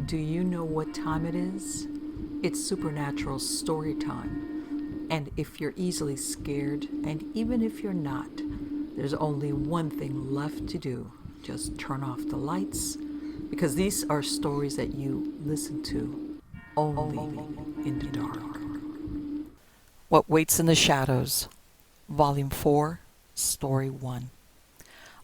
Do you know what time it is? It's supernatural story time. And if you're easily scared, and even if you're not, there's only one thing left to do. Just turn off the lights, because these are stories that you listen to only in the dark. What Waits in the Shadows, Volume 4, Story 1.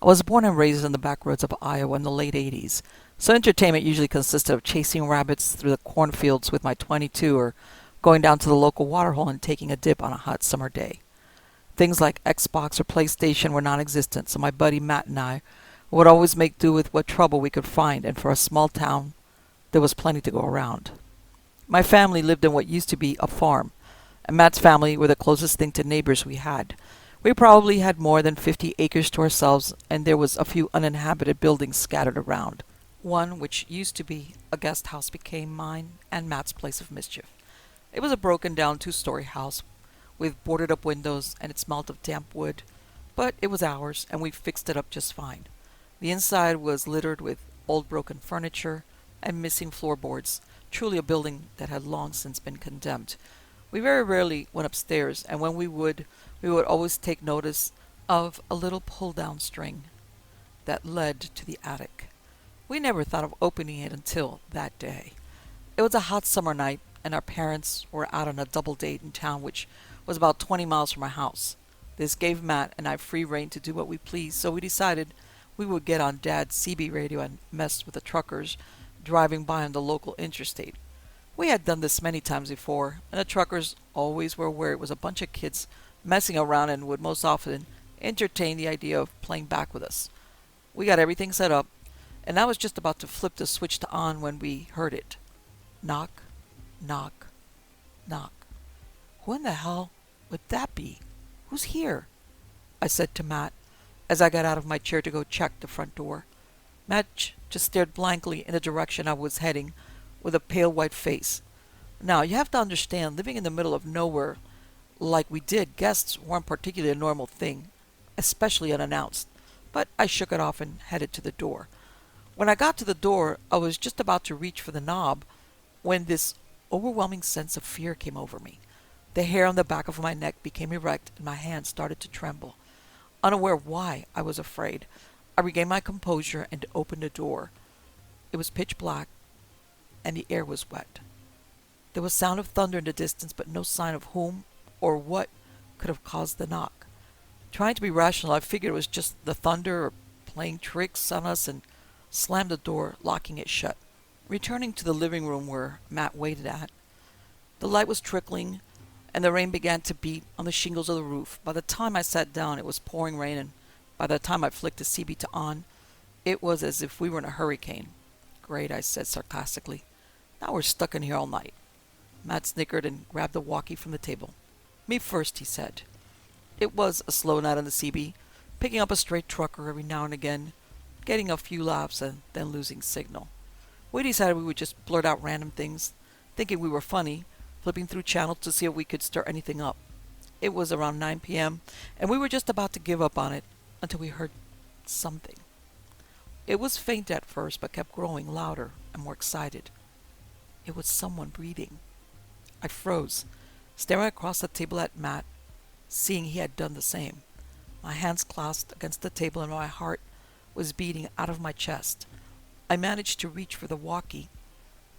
I was born and raised in the backroads of Iowa in the late 80s, so entertainment usually consisted of chasing rabbits through the cornfields with my .22 or going down to the local waterhole and taking a dip on a hot summer day. Things like Xbox or PlayStation were non-existent, so my buddy Matt and I would always make do with what trouble we could find, and for a small town, there was plenty to go around. My family lived in what used to be a farm, and Matt's family were the closest thing to neighbors we had. We probably had more than 50 acres to ourselves, and there was a few uninhabited buildings scattered around. One, which used to be a guest house, became mine and Matt's place of mischief. It was a broken-down two-story house with boarded-up windows, and it smelt of damp wood, but it was ours, and we fixed it up just fine. The inside was littered with old broken furniture and missing floorboards, truly a building that had long since been condemned. We very rarely went upstairs, and when we would always take notice of a little pull-down string that led to the attic. We never thought of opening it until that day. It was a hot summer night, and our parents were out on a double date in town, which was about 20 miles from our house. This gave Matt and I free rein to do what we pleased, so we decided we would get on Dad's CB radio and mess with the truckers driving by on the local interstate. We had done this many times before, and the truckers always were aware it was a bunch of kids messing around and would most often entertain the idea of playing back with us. We got everything set up, and I was just about to flip the switch to on when we heard it. Knock, knock, knock. Who in the hell would that be? Who's here? I said to Matt as I got out of my chair to go check the front door. Matt just stared blankly in the direction I was heading with a pale white face. Now, you have to understand, living in the middle of nowhere like we did, guests weren't particularly a normal thing, especially unannounced, but I shook it off and headed to the door. When I got to the door, I was just about to reach for the knob when this overwhelming sense of fear came over me. The hair on the back of my neck became erect and my hands started to tremble. Unaware why I was afraid, I regained my composure and opened the door. It was pitch black, and the air was wet. There was sound of thunder in the distance, but no sign of whom or what could have caused the knock. Trying to be rational, I figured it was just the thunder or playing tricks on us, and slammed the door, locking it shut. Returning to the living room where Matt waited at, the light was trickling, and the rain began to beat on the shingles of the roof. By the time I sat down, it was pouring rain, and by the time I flicked the CB to on, it was as if we were in a hurricane. Great, I said sarcastically. Now we're stuck in here all night. Matt snickered and grabbed the walkie from the table. Me first, he said. It was a slow night on the CB, picking up a stray trucker every now and again, getting a few laughs and then losing signal. We decided we would just blurt out random things, thinking we were funny, flipping through channels to see if we could stir anything up. It was around 9 p.m., and we were just about to give up on it until we heard something. It was faint at first, but kept growing louder and more excited. It was someone breathing. I froze, staring across the table at Matt, seeing he had done the same. My hands clasped against the table and my heart was beating out of my chest. I managed to reach for the walkie,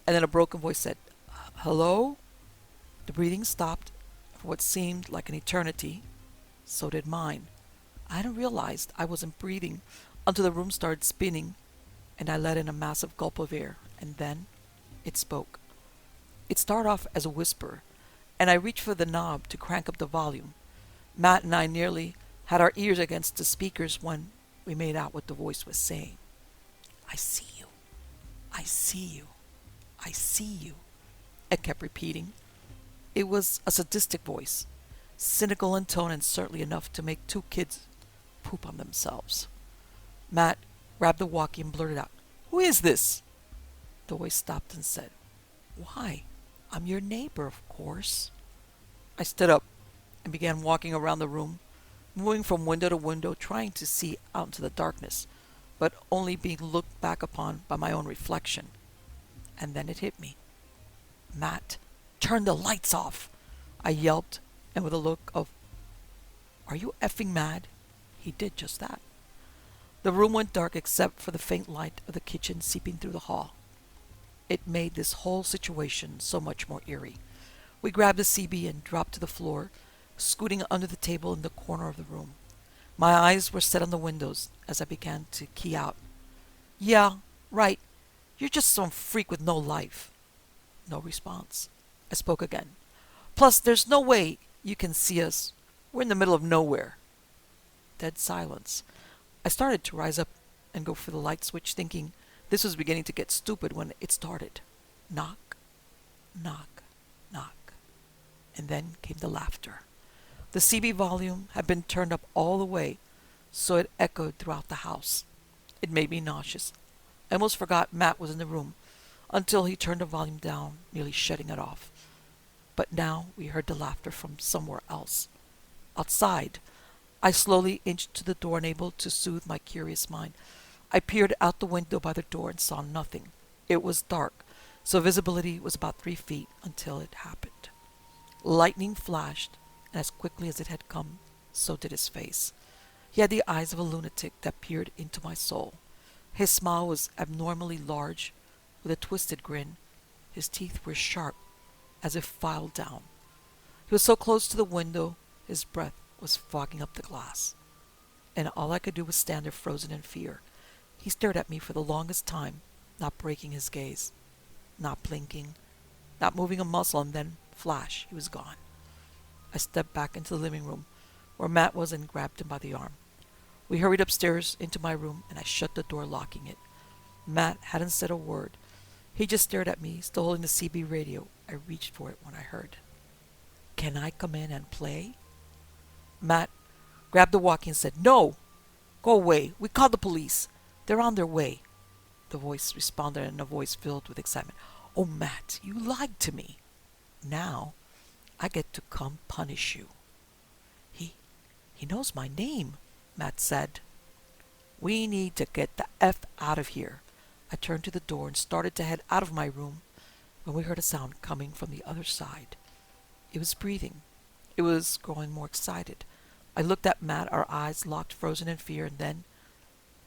and then a broken voice said, "Hello?" The breathing stopped for what seemed like an eternity. So did mine. I hadn't realized I wasn't breathing until the room started spinning, and I let in a massive gulp of air, and then it spoke. It started off as a whisper, and I reached for the knob to crank up the volume. Matt and I nearly had our ears against the speakers when we made out what the voice was saying. "I see you. I see you. I see you," it kept repeating. It was a sadistic voice, cynical in tone and certainly enough to make two kids poop on themselves. Matt grabbed the walkie and blurted out, "Who is this?" The voice stopped and said, "Why, I'm your neighbor, of course." I stood up and began walking around the room, moving from window to window, trying to see out into the darkness, but only being looked back upon by my own reflection. And then it hit me. "Matt, turn the lights off!" I yelped, and with a look of, "Are you effing mad?" he did just that. The room went dark except for the faint light of the kitchen seeping through the hall. It made this whole situation so much more eerie. We grabbed the CB and dropped to the floor, scooting under the table in the corner of the room. My eyes were set on the windows as I began to key out. "Yeah, right. You're just some freak with no life." No response. I spoke again. "Plus, there's no way you can see us. We're in the middle of nowhere." Dead silence. I started to rise up and go for the light switch, thinking this was beginning to get stupid when it started. Knock, knock, knock. And then came the laughter. The CB volume had been turned up all the way, so it echoed throughout the house. It made me nauseous. I almost forgot Matt was in the room until he turned the volume down, nearly shutting it off. But now we heard the laughter from somewhere else. Outside. I slowly inched to the door, unable to soothe my curious mind. I peered out the window by the door and saw nothing. It was dark, so visibility was about 3 feet until it happened. Lightning flashed, and as quickly as it had come, so did his face. He had the eyes of a lunatic that peered into my soul. His smile was abnormally large, with a twisted grin. His teeth were sharp, as if filed down. He was so close to the window, his breath was fogging up the glass. And all I could do was stand there frozen in fear. He stared at me for the longest time, not breaking his gaze, not blinking, not moving a muscle, and then, flash, he was gone. I stepped back into the living room, where Matt was, and grabbed him by the arm. We hurried upstairs into my room, and I shut the door, locking it. Matt hadn't said a word. He just stared at me, still holding the CB radio. I reached for it when I heard, "Can I come in and play?" Matt grabbed the walkie and said, "No! Go away. We called the police. They're on their way." The voice responded in a voice filled with excitement. "Oh, Matt, you lied to me. Now I get to come punish you." He knows my name," Matt said. "We need to get the F out of here." I turned to the door and started to head out of my room when we heard a sound coming from the other side. It was breathing. It was growing more excited. I looked at Matt, our eyes locked, frozen in fear, and then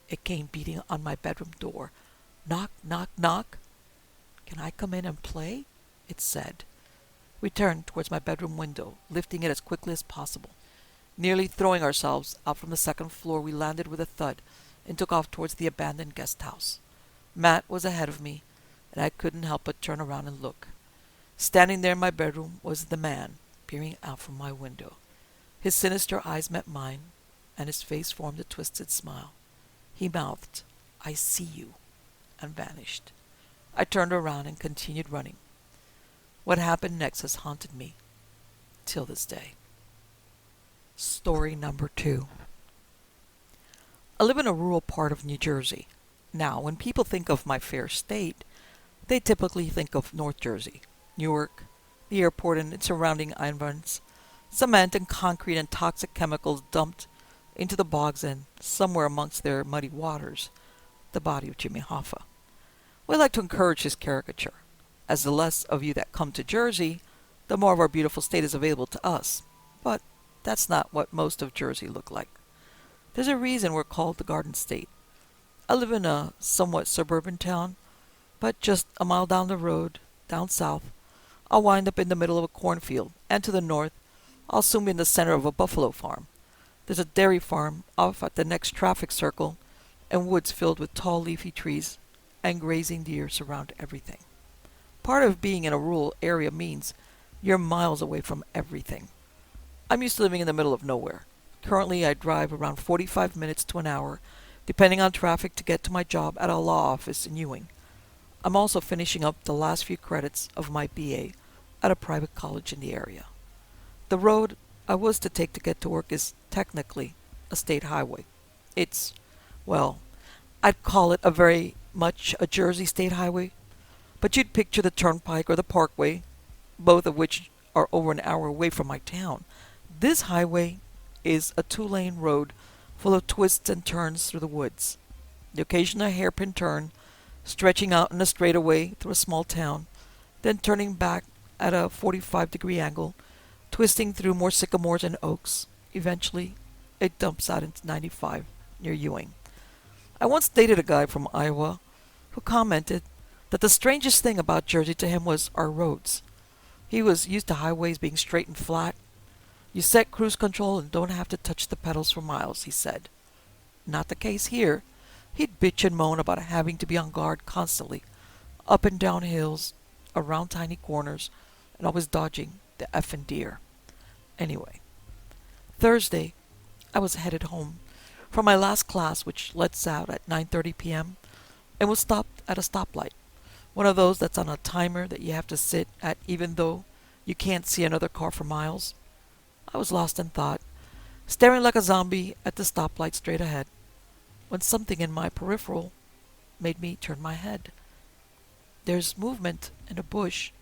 it came beating on my bedroom door. "Knock, knock, knock." "Can I come in and play?" it said. We turned towards my bedroom window, lifting it as quickly as possible. Nearly throwing ourselves out from the second floor, we landed with a thud and took off towards the abandoned guest house. Matt was ahead of me, and I couldn't help but turn around and look. Standing there in my bedroom was the man, peering out from my window. His sinister eyes met mine, and his face formed a twisted smile. He mouthed, "I see you," and vanished. I turned around and continued running. What happened next has haunted me till this day. Story number 2. I live in a rural part of New Jersey. Now, when people think of my fair state, they typically think of North Jersey, Newark, the airport and its surrounding environs, cement and concrete and toxic chemicals dumped into the bogs, and somewhere amongst their muddy waters, the body of Jimmy Hoffa. We like to encourage his caricature, as the less of you that come to Jersey, the more of our beautiful state is available to us. But that's not what most of Jersey look like. There's a reason we're called the Garden State. I live in a somewhat suburban town, but just a mile down the road, down south, I'll wind up in the middle of a cornfield, and to the north, I'll soon be in the center of a buffalo farm. There's a dairy farm off at the next traffic circle, and woods filled with tall leafy trees, and grazing deer surround everything. Part of being in a rural area means you're miles away from everything. I'm used to living in the middle of nowhere. Currently, I drive around 45 minutes to an hour, depending on traffic, to get to my job at a law office in Ewing. I'm also finishing up the last few credits of my BA at a private college in the area. The road I was to take to get to work is technically a state highway. It's, well, I'd call it a very much a Jersey state highway, but you'd picture the turnpike or the parkway, both of which are over an hour away from my town. This highway is a 2-lane road full of twists and turns through the woods. The occasional hairpin turn stretching out in a straightaway through a small town, then turning back at a 45-degree angle, twisting through more sycamores and oaks. Eventually, it dumps out into 95 near Ewing. I once dated a guy from Iowa who commented that the strangest thing about Jersey to him was our roads. He was used to highways being straight and flat. You set cruise control and don't have to touch the pedals for miles, he said. Not the case here. He'd bitch and moan about having to be on guard constantly, up and down hills, around tiny corners, and always dodging the effing deer. Anyway, Thursday, I was headed home from my last class, which lets out at 9:30 p.m., and was stopped at a stoplight, one of those that's on a timer that you have to sit at even though you can't see another car for miles. I was lost in thought, staring like a zombie at the stoplight straight ahead, when something in my peripheral made me turn my head. There's movement in a bush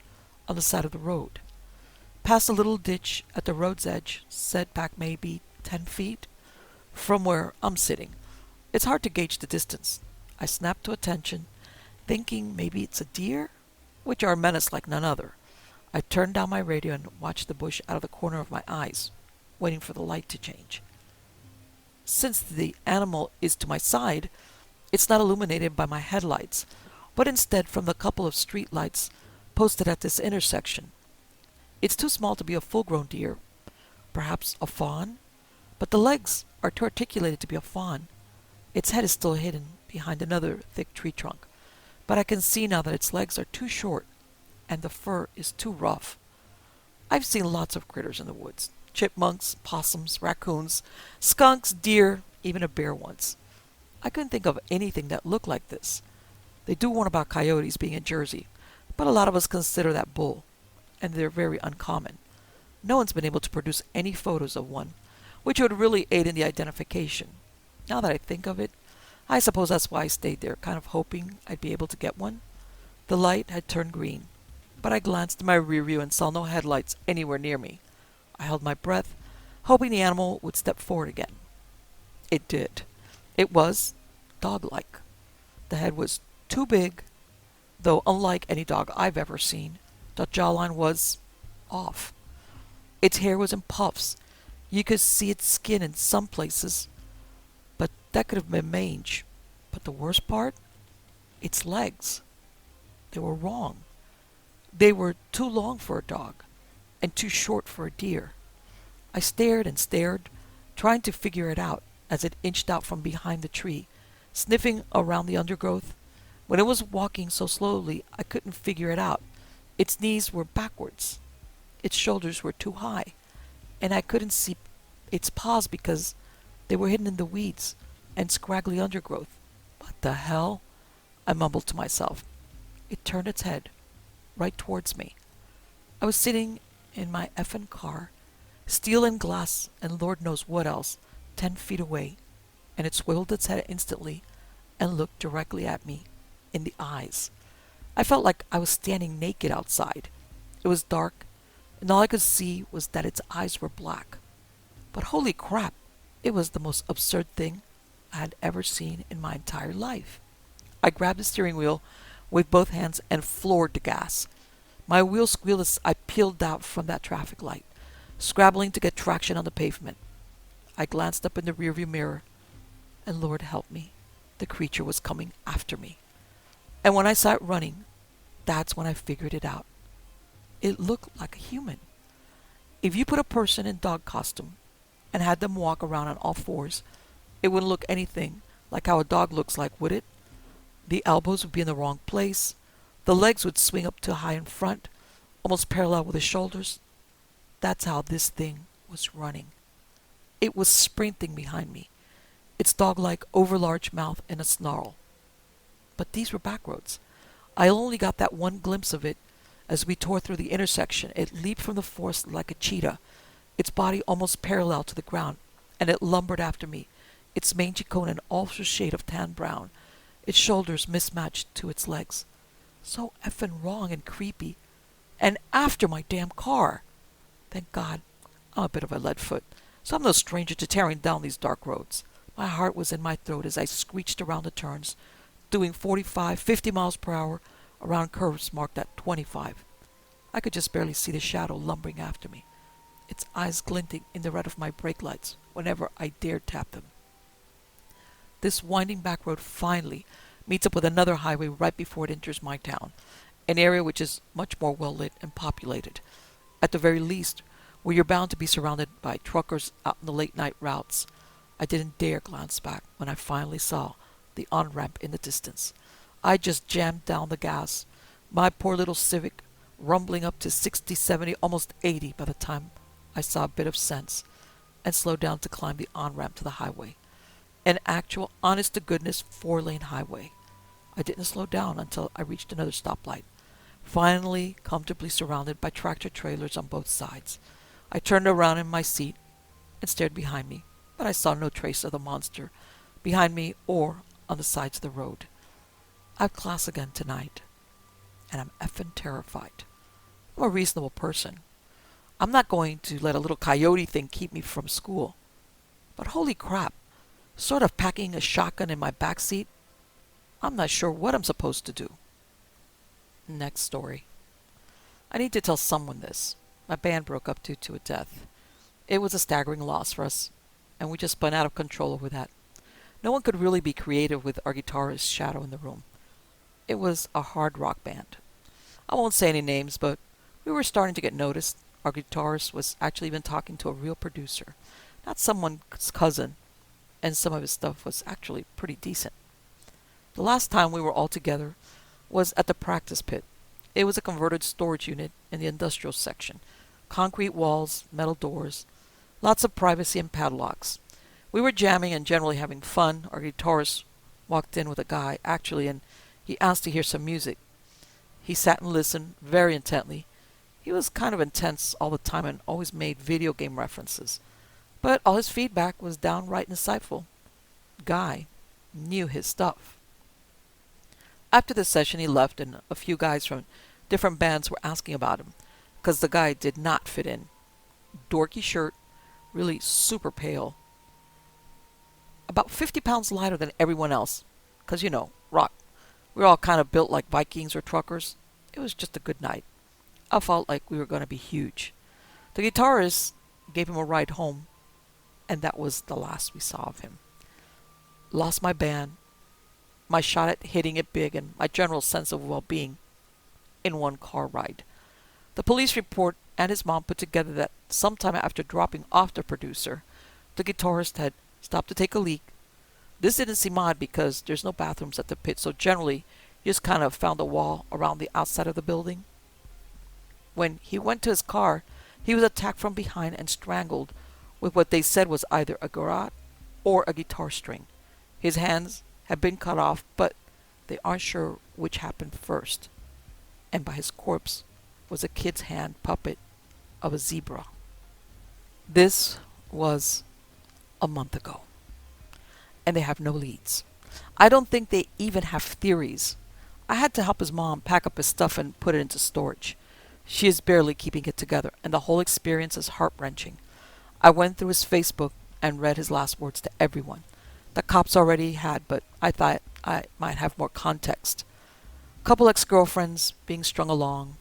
on the side of the road. Past a little ditch at the road's edge, set back maybe 10 feet from where I'm sitting. It's hard to gauge the distance. I snap to attention, thinking maybe it's a deer, which are a menace like none other. I turn down my radio and watch the bush out of the corner of my eyes, waiting for the light to change. Since the animal is to my side, it's not illuminated by my headlights, but instead from the couple of street lights posted at this intersection. It's too small to be a full-grown deer, perhaps a fawn, but the legs are too articulated to be a fawn. Its head is still hidden behind another thick tree trunk, but I can see now that its legs are too short and the fur is too rough. I've seen lots of critters in the woods. Chipmunks, possums, raccoons, skunks, deer, even a bear once. I couldn't think of anything that looked like this. They do warn about coyotes being in Jersey, but a lot of us consider that bull, and they're very uncommon. No one's been able to produce any photos of one, which would really aid in the identification. Now that I think of it, I suppose that's why I stayed there, kind of hoping I'd be able to get one. The light had turned green, but I glanced in my rear view and saw no headlights anywhere near me. I held my breath, hoping the animal would step forward again. It did. It was dog-like. The head was too big, though unlike any dog I've ever seen. The jawline was off. Its hair was in puffs. You could see its skin in some places, but that could have been mange. But the worst part? Its legs. They were wrong. They were too long for a dog, and too short for a deer. I stared and stared, trying to figure it out as it inched out from behind the tree, sniffing around the undergrowth. When it was walking so slowly, I couldn't figure it out. Its knees were backwards. Its shoulders were too high, and I couldn't see its paws because they were hidden in the weeds and scraggly undergrowth. What the hell? I mumbled to myself. It turned its head right towards me. I was sitting in my effing car, steel and glass and Lord knows what else, 10 feet away, and it swiveled its head instantly and looked directly at me in the eyes. I felt like I was standing naked outside. It was dark, and all I could see was that its eyes were black. But holy crap, it was the most absurd thing I had ever seen in my entire life. I grabbed the steering wheel with both hands and floored the gas. My wheels squealed as I peeled out from that traffic light, scrabbling to get traction on the pavement. I glanced up in the rearview mirror, and Lord help me, the creature was coming after me. And when I saw it running, that's when I figured it out. It looked like a human. If you put a person in dog costume and had them walk around on all fours, it wouldn't look anything like how a dog looks like, would it? The elbows would be in the wrong place. The legs would swing up too high in front, almost parallel with the shoulders. That's how this thing was running. It was sprinting behind me, its dog-like overlarge mouth in a snarl. But these were back roads. I only got that one glimpse of it as we tore through the intersection. It leaped from the forest like a cheetah, its body almost parallel to the ground, and it lumbered after me, its mangy coat an ultra shade of tan brown, its shoulders mismatched to its legs. So effing wrong and creepy. And after my damn car. Thank God, I'm a bit of a leadfoot, so I'm no stranger to tearing down these dark roads. My heart was in my throat as I screeched around the turns, doing 45, 50 miles per hour around curves marked at 25. I could just barely see the shadow lumbering after me, its eyes glinting in the red of my brake lights whenever I dared tap them. This winding back road finally meets up with another highway right before it enters my town, an area which is much more well lit and populated, at the very least, where you're bound to be surrounded by truckers out in the late night routes. I didn't dare glance back when I finally saw the on-ramp in the distance. I just jammed down the gas, my poor little Civic rumbling up to 60, 70, almost 80 by the time I saw a bit of sense, and slowed down to climb the on-ramp to the highway. An actual, honest-to-goodness 4-lane highway. I didn't slow down until I reached another stoplight, finally comfortably surrounded by tractor-trailers on both sides. I turned around in my seat and stared behind me, but I saw no trace of the monster behind me or on the sides of the road. I have class again tonight, and I'm effing terrified. I'm a reasonable person. I'm not going to let a little coyote thing keep me from school. But holy crap, sort of packing a shotgun in my backseat, I'm not sure what I'm supposed to do. Next story. I need to tell someone this. My band broke up due to a death. It was a staggering loss for us, and we just spun out of control over that. No one could really be creative with our guitarist's shadow in the room. It was a hard rock band. I won't say any names, but we were starting to get noticed. Our guitarist was actually even talking to a real producer, not someone's cousin, and some of his stuff was actually pretty decent. The last time we were all together was at the practice pit. It was a converted storage unit in the industrial section. Concrete walls, metal doors, lots of privacy and padlocks. We were jamming and generally having fun. Our guitarist walked in with a guy, actually, and he asked to hear some music. He sat and listened very intently. He was kind of intense all the time and always made video game references. But all his feedback was downright insightful. Guy knew his stuff. After the session, he left, and a few guys from different bands were asking about him, because the guy did not fit in. Dorky shirt, really super pale. About 50 pounds lighter than everyone else, because, rock. We were all kind of built like Vikings or truckers. It was just a good night. I felt like we were going to be huge. The guitarist gave him a ride home, and that was the last we saw of him. Lost my band, my shot at hitting it big, and my general sense of well-being in one car ride. The police report and his mom put together that sometime after dropping off the producer, the guitarist had stopped to take a leak. This didn't seem odd because there's no bathrooms at the pit, so generally you just kind of found a wall around the outside of the building. When he went to his car, he was attacked from behind and strangled with what they said was either a garrote or a guitar string. His hands had been cut off, but they aren't sure which happened first. And by his corpse was a kid's hand puppet of a zebra. This was a month ago, and they have no leads. I don't think they even have theories. I had to help his mom pack up his stuff and put it into storage. She is barely keeping it together, and the whole experience is heart-wrenching. I went through his Facebook and read his last words to everyone. The cops already had, but I thought I might have more context. Couple ex-girlfriends being strung along.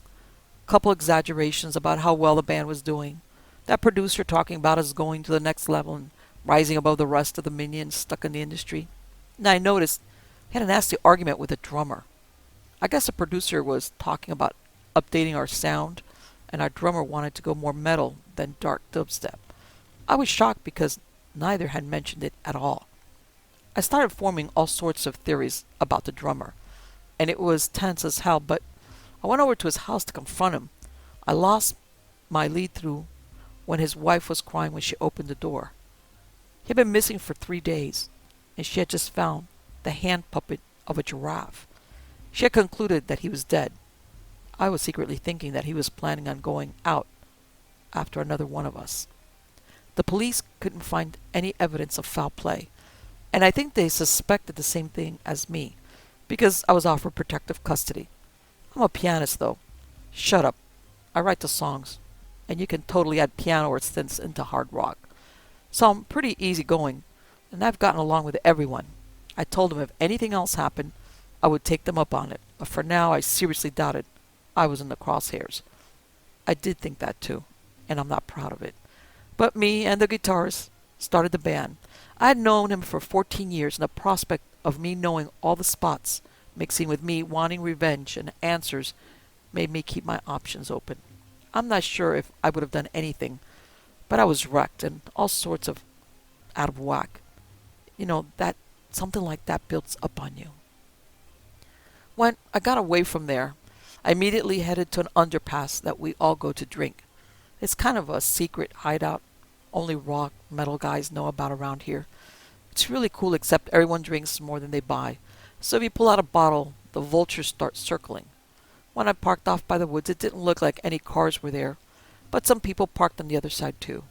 Couple exaggerations about how well the band was doing. That producer talking about us going to the next level and rising above the rest of the minions stuck in the industry. And I noticed he had a nasty argument with the drummer. I guess the producer was talking about updating our sound, and our drummer wanted to go more metal than dark dubstep. I was shocked because neither had mentioned it at all. I started forming all sorts of theories about the drummer, and it was tense as hell, but I went over to his house to confront him. I lost my lead through when his wife was crying when she opened the door. He had been missing for 3 days, and she had just found the hand puppet of a giraffe. She had concluded that he was dead. I was secretly thinking that he was planning on going out after another one of us. The police couldn't find any evidence of foul play, and I think they suspected the same thing as me, because I was offered protective custody. I'm a pianist, though. Shut up. I write the songs, and you can totally add piano or synths into hard rock. So I'm pretty easygoing, and I've gotten along with everyone. I told them if anything else happened, I would take them up on it, but for now I seriously doubted I was in the crosshairs. I did think that too, and I'm not proud of it. But me and the guitarist started the band. I had known him for 14 years, and the prospect of me knowing all the spots, mixing with me wanting revenge and answers, made me keep my options open. I'm not sure if I would have done anything, but I was wrecked and all sorts of out of whack. You know, that something like that builds up on you. When I got away from there, I immediately headed to an underpass that we all go to drink. It's kind of a secret hideout only rock metal guys know about around here. It's really cool, except everyone drinks more than they buy. So if you pull out a bottle, the vultures start circling. When I parked off by the woods, it didn't look like any cars were there, but some people parked on the other side too.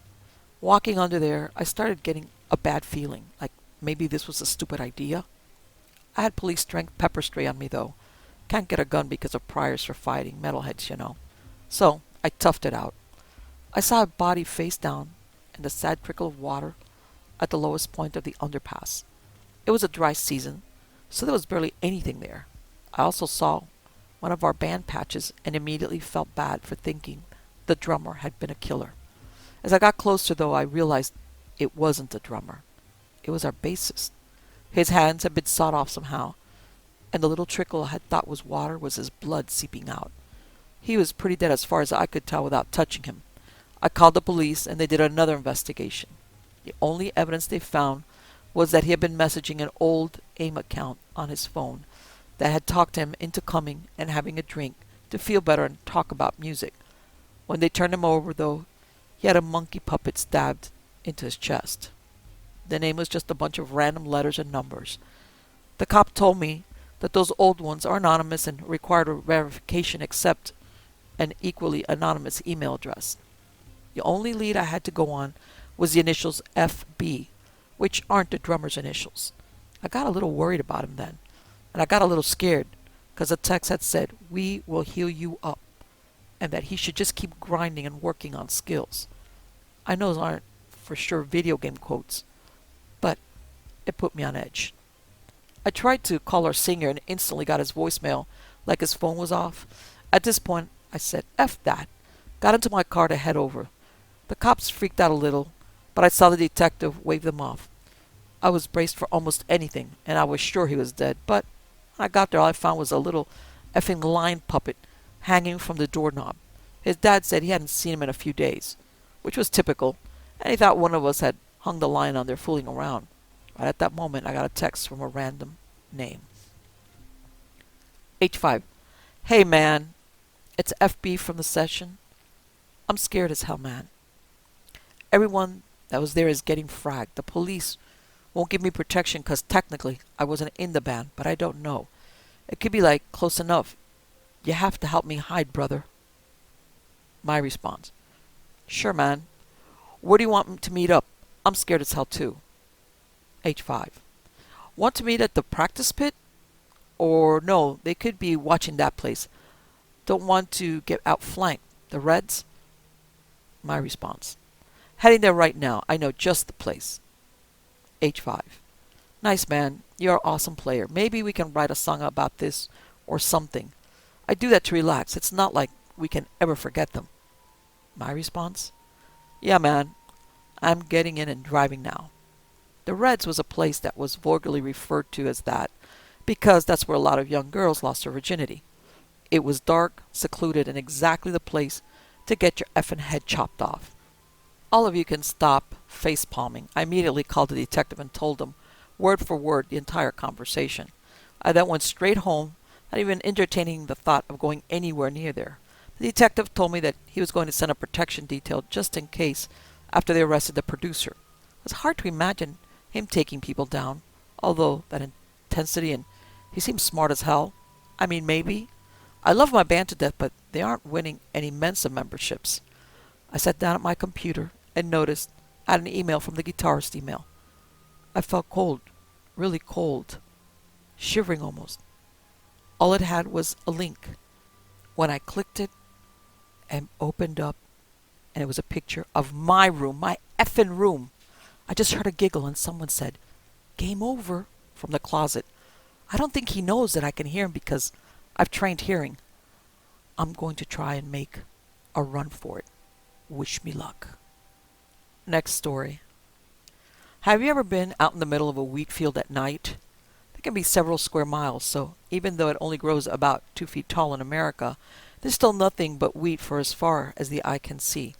Walking under there, I started getting a bad feeling, like maybe this was a stupid idea. I had police-strength pepper spray on me, though. Can't get a gun because of priors for fighting metalheads, you know. So I toughed it out. I saw a body face down and a sad trickle of water at the lowest point of the underpass. It was a dry season, so there was barely anything there. I also saw one of our band patches and immediately felt bad for thinking the drummer had been a killer. As I got closer, though, I realized it wasn't the drummer. It was our bassist. His hands had been sawed off somehow, and the little trickle I had thought was water was his blood seeping out. He was pretty dead as far as I could tell without touching him. I called the police, and they did another investigation. The only evidence they found was that he had been messaging an old AIM account on his phone that had talked him into coming and having a drink to feel better and talk about music. When they turned him over, though, he had a monkey puppet stabbed into his chest. The name was just a bunch of random letters and numbers. The cop told me that those old ones are anonymous and required a verification except an equally anonymous email address. The only lead I had to go on was the initials FB, which aren't the drummer's initials. I got a little worried about him then, and I got a little scared because the text had said, "We will heal you up," and that he should just keep grinding and working on skills. I know those aren't for sure video game quotes, but it put me on edge. I tried to call our singer and instantly got his voicemail like his phone was off. At this point, I said, "F that," got into my car to head over. The cops freaked out a little, but I saw the detective wave them off. I was braced for almost anything, and I was sure he was dead, but when I got there, all I found was a little effing line puppet hanging from the doorknob. His dad said he hadn't seen him in a few days, which was typical, and he thought one of us had hung the line on there fooling around. Right at that moment, I got a text from a random name. H5. "Hey, man. It's FB from the session. I'm scared as hell, man. Everyone that was there is getting fragged. The police won't give me protection because technically I wasn't in the band, but I don't know. It could be like close enough. You have to help me hide, brother." My response: "Sure, man. Where do you want me to meet up? I'm scared as hell too." H5. "Want to meet at the practice pit? Or no, they could be watching that place. Don't want to get outflanked. The Reds?" My response: "Heading there right now. I know just the place." H5. "Nice, man. You're an awesome player. Maybe we can write a song about this or something. I do that to relax. It's not like we can ever forget them." My response: "Yeah, man. I'm getting in and driving now." The Reds was a place that was vulgarly referred to as that because that's where a lot of young girls lost their virginity. It was dark, secluded, and exactly the place to get your effing head chopped off. All of you can stop face palming. I immediately called the detective and told him, word for word, the entire conversation. I then went straight home, not even entertaining the thought of going anywhere near there. The detective told me that he was going to send a protection detail just in case after they arrested the producer. It was hard to imagine him taking people down, although that intensity, and he seemed smart as hell. I mean, maybe. I love my band to death, but they aren't winning any Mensa memberships. I sat down at my computer and noticed I had an email from the guitarist email. I felt cold, really cold, shivering almost. All it had was a link. When I clicked it and opened up, and it was a picture of my room, my effing room. I just heard a giggle and someone said, "Game over," from the closet. I don't think he knows that I can hear him because I've trained hearing. I'm going to try and make a run for it. Wish me luck. Next story. Have you ever been out in the middle of a wheat field at night? It can be several square miles, so even though it only grows about 2 feet tall in America, there's still nothing but wheat for as far as the eye can see.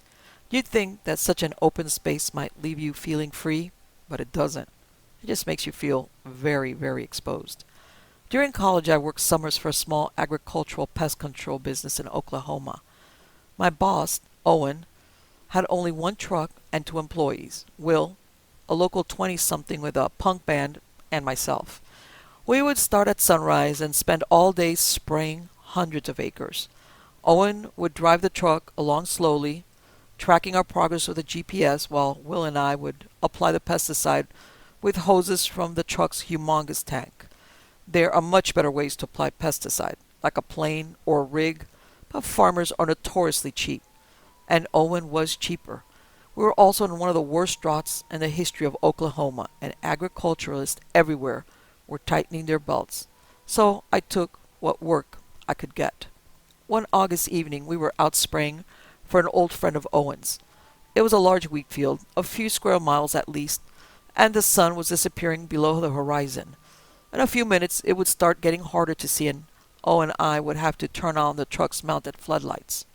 You'd think that such an open space might leave you feeling free, but it doesn't. It just makes you feel very, very exposed. During college, I worked summers for a small agricultural pest control business in Oklahoma. My boss, Owen, had only one truck and 2 employees, Will, a local 20-something with a punk band, and myself. We would start at sunrise and spend all day spraying hundreds of acres. Owen would drive the truck along slowly, tracking our progress with a GPS, while Will and I would apply the pesticide with hoses from the truck's humongous tank. There are much better ways to apply pesticide, like a plane or a rig, but farmers are notoriously cheap, and Owen was cheaper. We were also in one of the worst droughts in the history of Oklahoma, and agriculturalists everywhere were tightening their belts. So I took what work I could get. One August evening, we were out spraying for an old friend of Owen's. It was a large wheat field, a few square miles at least, and the sun was disappearing below the horizon. In a few minutes, it would start getting harder to see, and Owen and I would have to turn on the truck's mounted floodlights.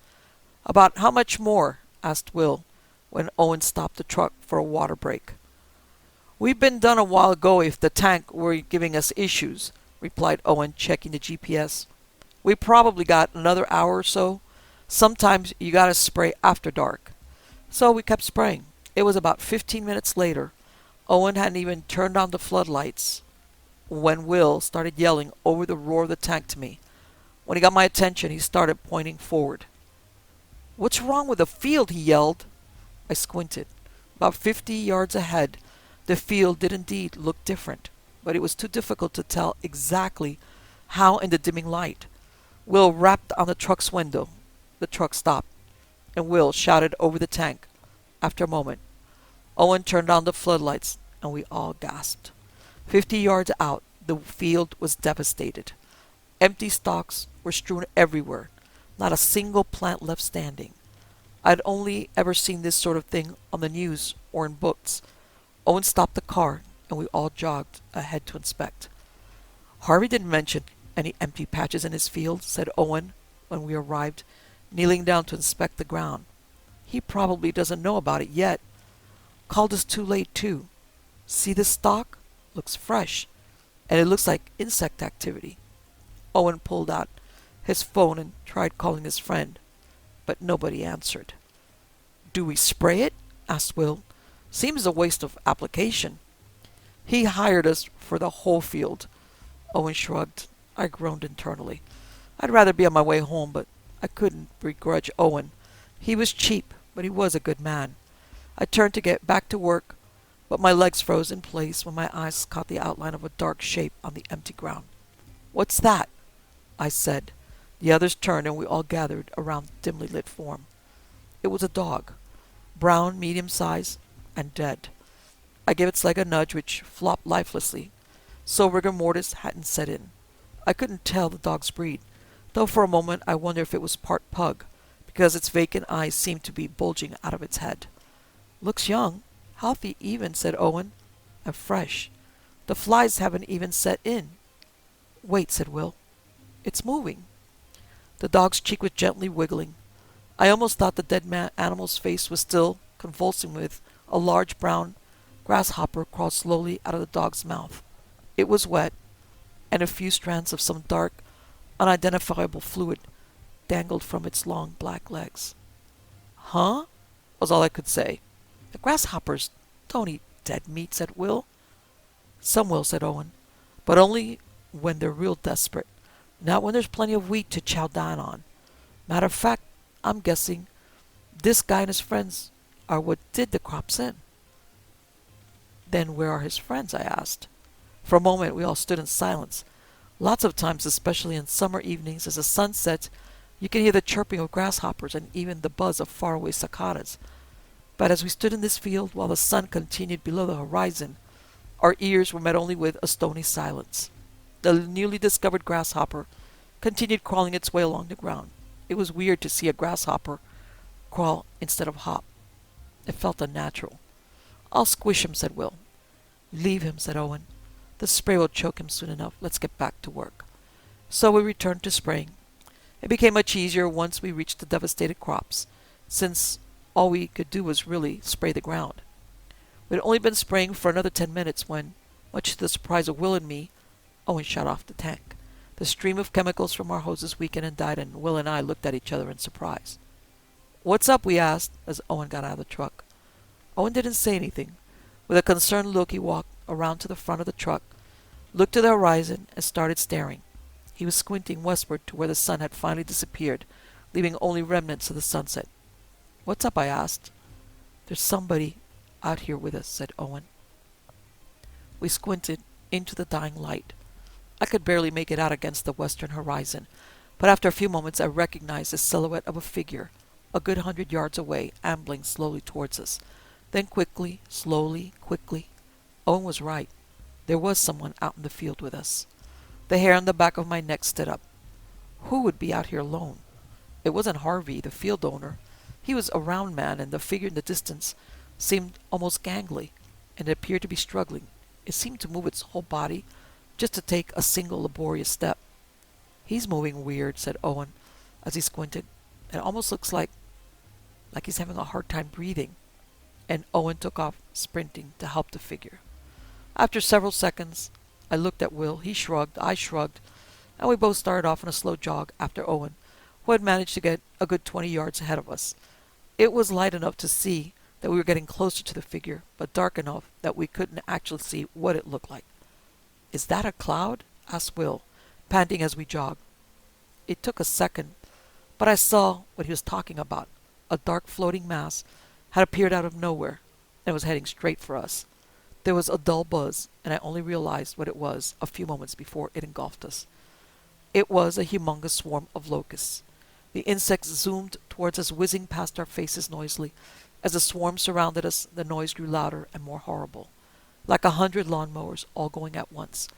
"About how much more?" asked Will, when Owen stopped the truck for a water break. "We've been done a while ago if the tank were giving us issues," replied Owen, checking the GPS. "We probably got another hour or so. Sometimes you gotta spray after dark." So we kept spraying. It was about 15 minutes later. Owen hadn't even turned on the floodlights when Will started yelling over the roar of the tank to me. When he got my attention, he started pointing forward. "What's wrong with the field?" he yelled. I squinted. About 50 yards ahead, the field did indeed look different, but it was too difficult to tell exactly how in the dimming light. Will rapped on the truck's window. The truck stopped, and Will shouted over the tank. After a moment, Owen turned on the floodlights, and we all gasped. 50 yards out, the field was devastated. Empty stalks were strewn everywhere, not a single plant left standing. I'd only ever seen this sort of thing on the news or in books. Owen stopped the car, and we all jogged ahead to inspect. "Harvey didn't mention any empty patches in his field," said Owen when we arrived, kneeling down to inspect the ground. "He probably doesn't know about it yet. Called us too late, too. See this stalk? Looks fresh, and it looks like insect activity." Owen pulled out his phone and tried calling his friend, but nobody answered. "Do we spray it?" asked Will. "Seems a waste of application." "He hired us for the whole field." Owen shrugged. I groaned internally. I'd rather be on my way home, but I couldn't begrudge Owen. He was cheap, but he was a good man. I turned to get back to work, but my legs froze in place when my eyes caught the outline of a dark shape on the empty ground. "What's that?" I said. The others turned, and we all gathered around the dimly lit form. It was a dog, brown, medium-sized, and dead. I gave its leg a nudge, which flopped lifelessly, so rigor mortis hadn't set in. I couldn't tell the dog's breed, though for a moment I wondered if it was part pug, because its vacant eyes seemed to be bulging out of its head. "Looks young, healthy even," said Owen, "and fresh. The flies haven't even set in." "Wait," said Will. "It's moving." The dog's cheek was gently wiggling. I almost thought the dead animal's face was still convulsing with a large brown grasshopper crawled slowly out of the dog's mouth. It was wet, and a few strands of some dark, unidentifiable fluid dangled from its long black legs. "Huh?" was all I could say. "The grasshoppers don't eat dead meat," said Will. "Some will," said Owen, "but only when they're real desperate. Not when there's plenty of wheat to chow down on. Matter of fact, I'm guessing this guy and his friends are what did the crops in." "Then where are his friends?" I asked. For a moment we all stood in silence. Lots of times, especially in summer evenings, as the sun sets, you can hear the chirping of grasshoppers and even the buzz of faraway cicadas. But as we stood in this field while the sun continued below the horizon, our ears were met only with a stony silence. The newly discovered grasshopper continued crawling its way along the ground. It was weird to see a grasshopper crawl instead of hop. It felt unnatural. I'll squish him, said Will. Leave him, said Owen. The spray will choke him soon enough. Let's get back to work. So we returned to spraying. It became much easier once we reached the devastated crops, since all we could do was really spray the ground. We'd only been spraying for another 10 minutes when, much to the surprise of Will and me, Owen shut off the tank. The stream of chemicals from our hoses weakened and died, and Will and I looked at each other in surprise. What's up? We asked as Owen got out of the truck. Owen didn't say anything. With a concerned look, he walked around to the front of the truck, looked to the horizon, and started staring. He was squinting westward to where the sun had finally disappeared, leaving only remnants of the sunset. What's up? I asked. There's somebody out here with us, said Owen. We squinted into the dying light. I could barely make it out against the western horizon, but after a few moments I recognized the silhouette of a figure, a good 100 yards away, ambling slowly towards us. Then quickly, slowly, quickly. Owen was right. There was someone out in the field with us. The hair on the back of my neck stood up. Who would be out here alone? It wasn't Harvey, the field owner. He was a round man, and the figure in the distance seemed almost gangly, and it appeared to be struggling. It seemed to move its whole body just to take a single laborious step. He's moving weird, said Owen as he squinted. It almost looks like he's having a hard time breathing. And Owen took off sprinting to help the figure. After several seconds, I looked at Will. He shrugged, I shrugged, and we both started off on a slow jog after Owen, who had managed to get a good 20 yards ahead of us. It was light enough to see that we were getting closer to the figure, but dark enough that we couldn't actually see what it looked like. Is that a cloud? Asked Will, panting as we jogged. It took a second, but I saw what he was talking about. A dark floating mass had appeared out of nowhere and was heading straight for us. There was a dull buzz, and I only realized what it was a few moments before it engulfed us. It was a humongous swarm of locusts. The insects zoomed towards us, whizzing past our faces noisily. As the swarm surrounded us, the noise grew louder and more horrible, like 100 lawnmowers all going at once.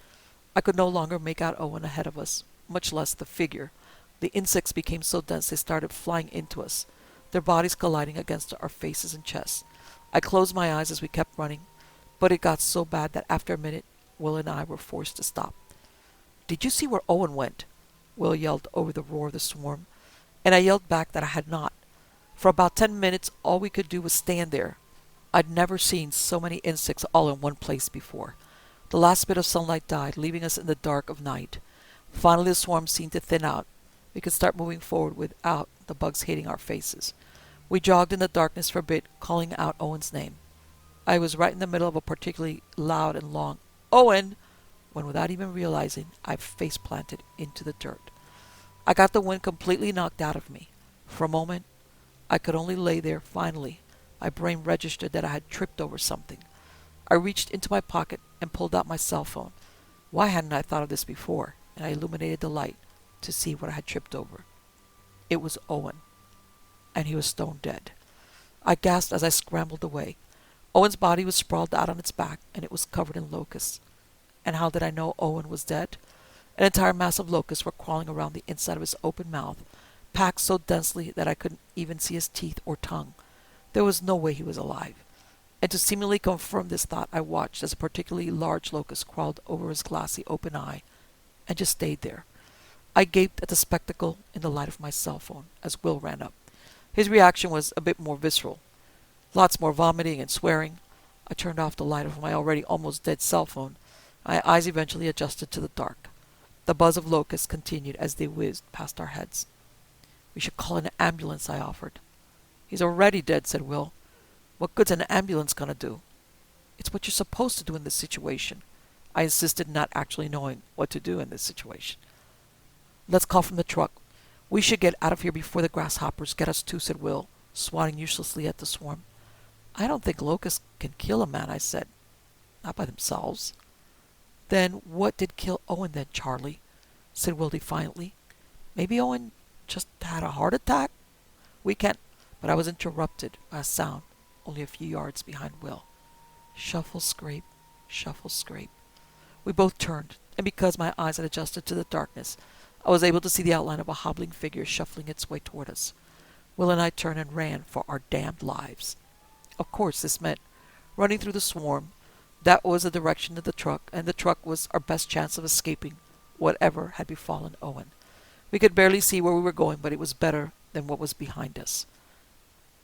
I could no longer make out Owen ahead of us, much less the figure. The insects became so dense they started flying into us, their bodies colliding against our faces and chests. I closed my eyes as we kept running, but it got so bad that after a minute, Will and I were forced to stop. Did you see where Owen went? Will yelled over the roar of the swarm, and I yelled back that I had not. For about 10 minutes, all we could do was stand there. I'd never seen so many insects all in one place before. The last bit of sunlight died, leaving us in the dark of night. Finally, the swarm seemed to thin out. We could start moving forward without the bugs hitting our faces. We jogged in the darkness for a bit, calling out Owen's name. I was right in the middle of a particularly loud and long "Owen!" when, without even realizing, I face-planted into the dirt. I got the wind completely knocked out of me. For a moment, I could only lay there. Finally, my brain registered that I had tripped over something. I reached into my pocket and pulled out my cell phone. Why hadn't I thought of this before? And I illuminated the light to see what I had tripped over. It was Owen, and he was stone dead. I gasped as I scrambled away. Owen's body was sprawled out on its back, and it was covered in locusts. And how did I know Owen was dead? An entire mass of locusts were crawling around the inside of his open mouth, packed so densely that I couldn't even see his teeth or tongue. There was no way he was alive. And to seemingly confirm this thought, I watched as a particularly large locust crawled over his glassy open eye and just stayed there. I gaped at the spectacle in the light of my cell phone as Will ran up. His reaction was a bit more visceral. Lots more vomiting and swearing. I turned off the light of my already almost dead cell phone. My eyes eventually adjusted to the dark. The buzz of locusts continued as they whizzed past our heads. We should call an ambulance, I offered. He's already dead, said Will. What good's an ambulance gonna do? It's what you're supposed to do in this situation. I insisted, not actually knowing what to do in this situation. Let's call from the truck. We should get out of here before the grasshoppers get us too, said Will, swatting uselessly at the swarm. I don't think locusts can kill a man, I said. Not by themselves. Then what did kill Owen then, Charlie? Said Will defiantly. Maybe Owen just had a heart attack? We can't... But I was interrupted by a sound only a few yards behind Will. Shuffle, scrape, shuffle, scrape. We both turned, and because my eyes had adjusted to the darkness, I was able to see the outline of a hobbling figure shuffling its way toward us. Will and I turned and ran for our damned lives. Of course, this meant running through the swarm. That was the direction of the truck, and the truck was our best chance of escaping whatever had befallen Owen. We could barely see where we were going, but it was better than what was behind us.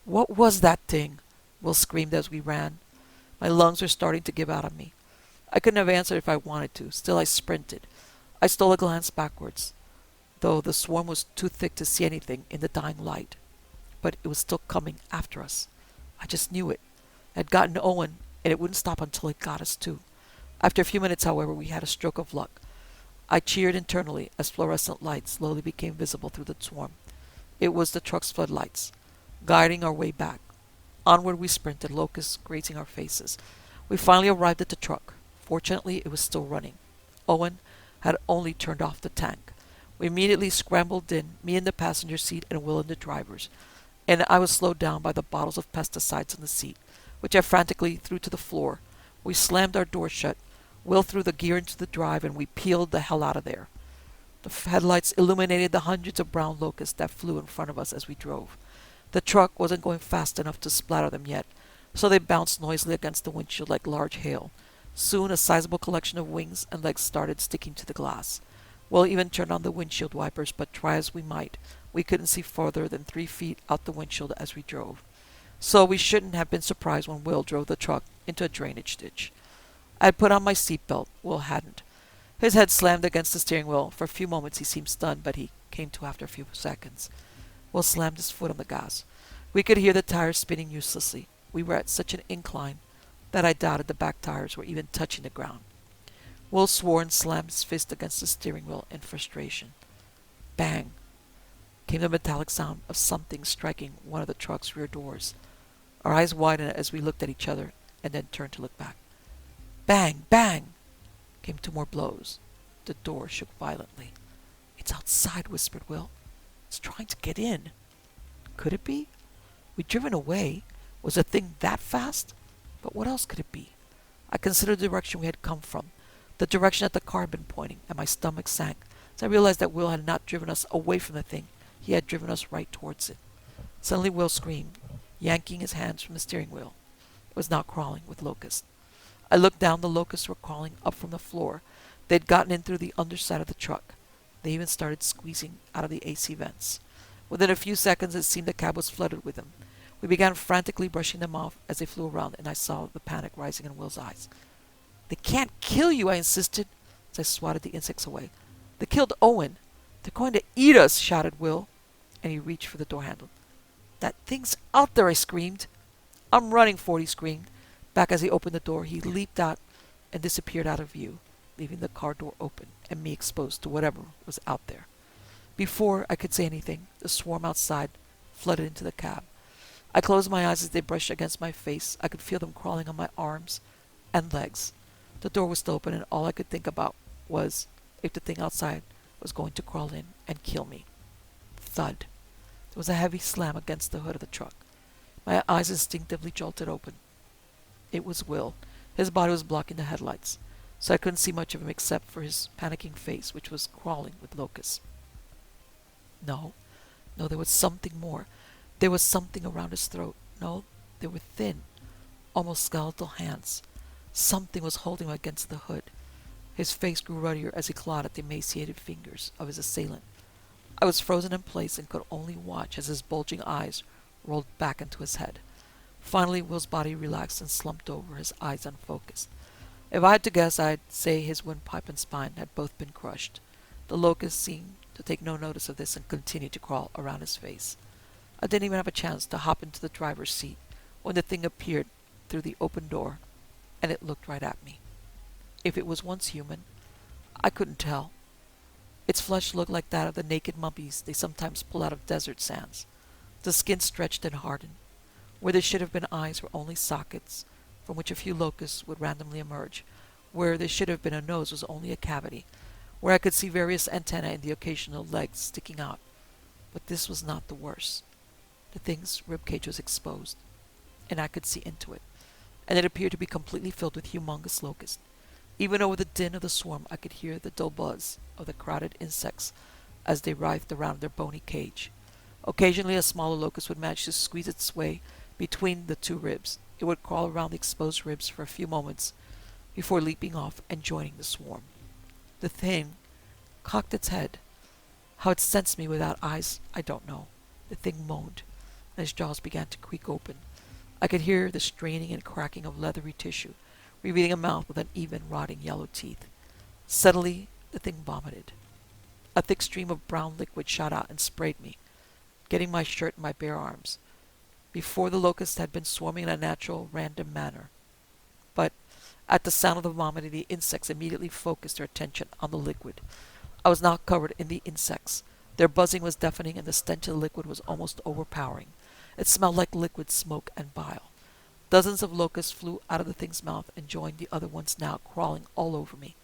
"What was that thing?" Will screamed as we ran. My lungs were starting to give out on me. I couldn't have answered if I wanted to. Still, I sprinted. I stole a glance backwards, though the swarm was too thick to see anything in the dying light. But it was still coming after us. I just knew it. It had gotten Owen, and it wouldn't stop until it got us too. After a few minutes, however, we had a stroke of luck. I cheered internally as fluorescent lights slowly became visible through the swarm. It was the truck's floodlights, guiding our way back. Onward we sprinted, locusts grazing our faces. We finally arrived at the truck. Fortunately, it was still running. Owen had only turned off the tank. We immediately scrambled in, me in the passenger seat and Will in the driver's, and I was slowed down by the bottles of pesticides on the seat, which I frantically threw to the floor. We slammed our door shut. Will threw the gear into the drive, and we peeled the hell out of there. The headlights illuminated the hundreds of brown locusts that flew in front of us as we drove. The truck wasn't going fast enough to splatter them yet, so they bounced noisily against the windshield like large hail. Soon a sizable collection of wings and legs started sticking to the glass. Will even turned on the windshield wipers, but try as we might, we couldn't see farther than 3 feet out the windshield as we drove. So we shouldn't have been surprised when Will drove the truck into a drainage ditch. I had put on my seatbelt. Will hadn't. His head slammed against the steering wheel. For a few moments he seemed stunned, but he came to after a few seconds. Will slammed his foot on the gas. We could hear the tires spinning uselessly. We were at such an incline that I doubted the back tires were even touching the ground. Will swore and slammed his fist against the steering wheel in frustration. Bang! Came the metallic sound of something striking one of the truck's rear doors. Our eyes widened as we looked at each other and then turned to look back. Bang! Bang! Came 2 more blows. The door shook violently. "It's outside," whispered Will. "It's trying to get in." Could it be? We'd driven away. Was the thing that fast? But what else could it be? I considered the direction we had come from, the direction that the car had been pointing, and my stomach sank as I realized that Will had not driven us away from the thing. He had driven us right towards it. Suddenly Will screamed, yanking his hands from the steering wheel. It was now crawling with locusts. I looked down. The locusts were crawling up from the floor. They'd gotten in through the underside of the truck. They even started squeezing out of the AC vents. Within a few seconds, it seemed the cab was flooded with them. We began frantically brushing them off as they flew around, and I saw the panic rising in Will's eyes. "They can't kill you," I insisted, as I swatted the insects away. "They killed Owen. They're going to eat us," shouted Will, and he reached for the door handle. "That thing's out there," I screamed. "I'm running for it," he screamed. Back as he opened the door, he leaped out and disappeared out of view, leaving the car door open and me exposed to whatever was out there. Before I could say anything, the swarm outside flooded into the cab. I closed my eyes as they brushed against my face. I could feel them crawling on my arms and legs. The door was still open, and all I could think about was if the thing outside was going to crawl in and kill me. Thud. There was a heavy slam against the hood of the truck. My eyes instinctively jolted open. It was Will. His body was blocking the headlights, so I couldn't see much of him except for his panicking face, which was crawling with locusts. No, there was something more. There was something around his throat. No, they were thin, almost skeletal hands. Something was holding him against the hood. His face grew ruddier as he clawed at the emaciated fingers of his assailant. I was frozen in place and could only watch as his bulging eyes rolled back into his head. Finally, Will's body relaxed and slumped over, his eyes unfocused. If I had to guess, I'd say his windpipe and spine had both been crushed. The locust seemed to take no notice of this and continued to crawl around his face. I didn't even have a chance to hop into the driver's seat when the thing appeared through the open door, and it looked right at me. If it was once human, I couldn't tell. Its flesh looked like that of the naked mummies they sometimes pull out of desert sands. The skin stretched and hardened. Where there should have been eyes were only sockets, from which a few locusts would randomly emerge. Where there should have been a nose was only a cavity, where I could see various antennae and the occasional legs sticking out. But this was not the worst. The thing's ribcage was exposed, and I could see into it, and it appeared to be completely filled with humongous locusts. Even over the din of the swarm, I could hear the dull buzz of the crowded insects as they writhed around their bony cage. Occasionally, a smaller locust would manage to squeeze its way between the two ribs. It would crawl around the exposed ribs for a few moments before leaping off and joining the swarm. The thing cocked its head. How it sensed me without eyes, I don't know. The thing moaned, and its jaws began to creak open. I could hear the straining and cracking of leathery tissue, revealing a mouth with uneven, rotting yellow teeth. Suddenly, the thing vomited. A thick stream of brown liquid shot out and sprayed me, getting my shirt and my bare arms. Before, the locusts had been swarming in a natural, random manner. But at the sound of the vomiting, the insects immediately focused their attention on the liquid. I was now covered in the insects. Their buzzing was deafening, and the stench of the liquid was almost overpowering. It smelled like liquid smoke and bile. Dozens of locusts flew out of the thing's mouth and joined the other ones, now crawling all over me.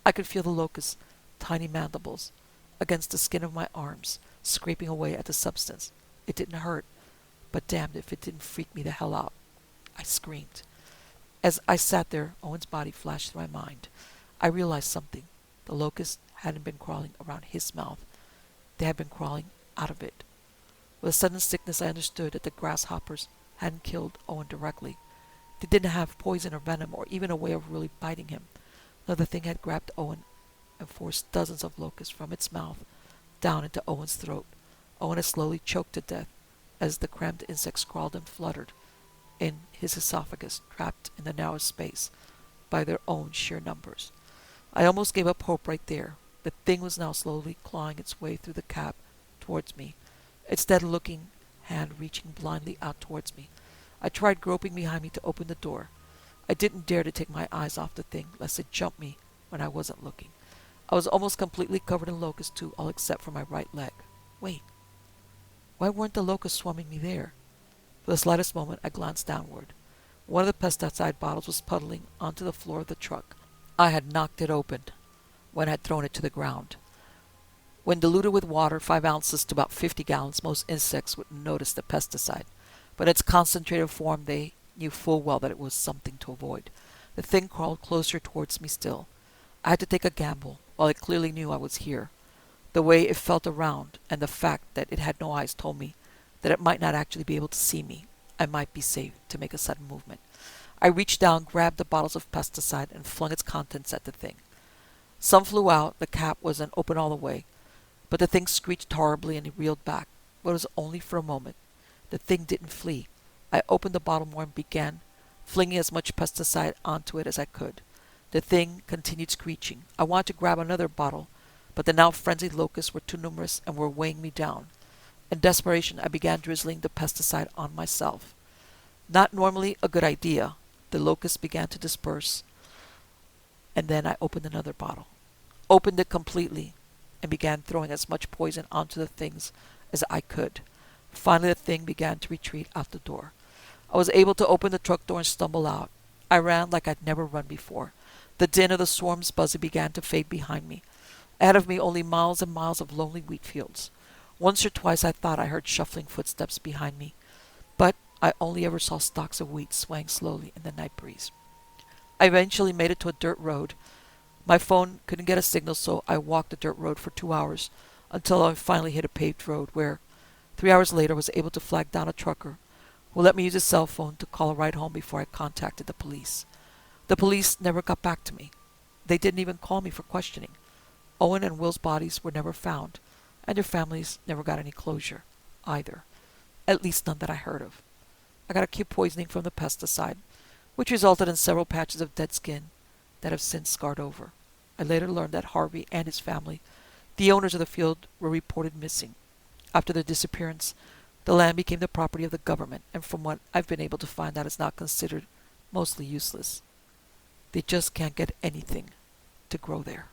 I could feel the locusts' tiny mandibles against the skin of my arms, scraping away at the substance. It didn't hurt, but damned if it didn't freak me the hell out. I screamed. As I sat there, Owen's body flashed through my mind. I realized something. The locusts hadn't been crawling around his mouth. They had been crawling out of it. With a sudden sickness, I understood that the grasshoppers hadn't killed Owen directly. They didn't have poison or venom or even a way of really biting him. No, the thing had grabbed Owen and forced dozens of locusts from its mouth down into Owen's throat. Owen had slowly choked to death as the crammed insects crawled and fluttered in his esophagus, trapped in the narrow space by their own sheer numbers. I almost gave up hope right there. The thing was now slowly clawing its way through the cab towards me, its dead-looking hand reaching blindly out towards me. I tried groping behind me to open the door. I didn't dare to take my eyes off the thing, lest it jump me when I wasn't looking. I was almost completely covered in locusts too, all except for my right leg. Wait, why weren't the locusts swarming me there? For the slightest moment, I glanced downward. One of the pesticide bottles was puddling onto the floor of the truck. I had knocked it open when I had thrown it to the ground. When diluted with water, 5 ounces to about 50 gallons, most insects wouldn't notice the pesticide. But in its concentrated form, they knew full well that it was something to avoid. The thing crawled closer towards me still. I had to take a gamble, while it clearly knew I was here. The way it felt around, and the fact that it had no eyes, told me that it might not actually be able to see me. I might be safe to make a sudden movement. I reached down, grabbed the bottles of pesticide, and flung its contents at the thing. Some flew out, the cap wasn't open all the way, but the thing screeched horribly and it reeled back. But it was only for a moment. The thing didn't flee. I opened the bottle more and began flinging as much pesticide onto it as I could. The thing continued screeching. I wanted to grab another bottle, but the now frenzied locusts were too numerous and were weighing me down. In desperation, I began drizzling the pesticide on myself. Not normally a good idea. The locusts began to disperse, and then I opened another bottle. Opened it completely, and began throwing as much poison onto the things as I could. Finally, the thing began to retreat out the door. I was able to open the truck door and stumble out. I ran like I'd never run before. The din of the swarm's buzzing began to fade behind me. Ahead of me, only miles and miles of lonely wheat fields. Once or twice I thought I heard shuffling footsteps behind me, but I only ever saw stalks of wheat swaying slowly in the night breeze. I eventually made it to a dirt road. My phone couldn't get a signal, so I walked the dirt road for 2 hours until I finally hit a paved road where, 3 hours later, I was able to flag down a trucker who let me use his cell phone to call a ride home before I contacted the police. The police never got back to me. They didn't even call me for questioning. Owen and Will's bodies were never found, and their families never got any closure either. At least none that I heard of. I got acute poisoning from the pesticide, which resulted in several patches of dead skin that have since scarred over. I later learned that Harvey and his family, the owners of the field, were reported missing. After their disappearance, the land became the property of the government, and from what I've been able to find out, is now considered mostly useless. They just can't get anything to grow there.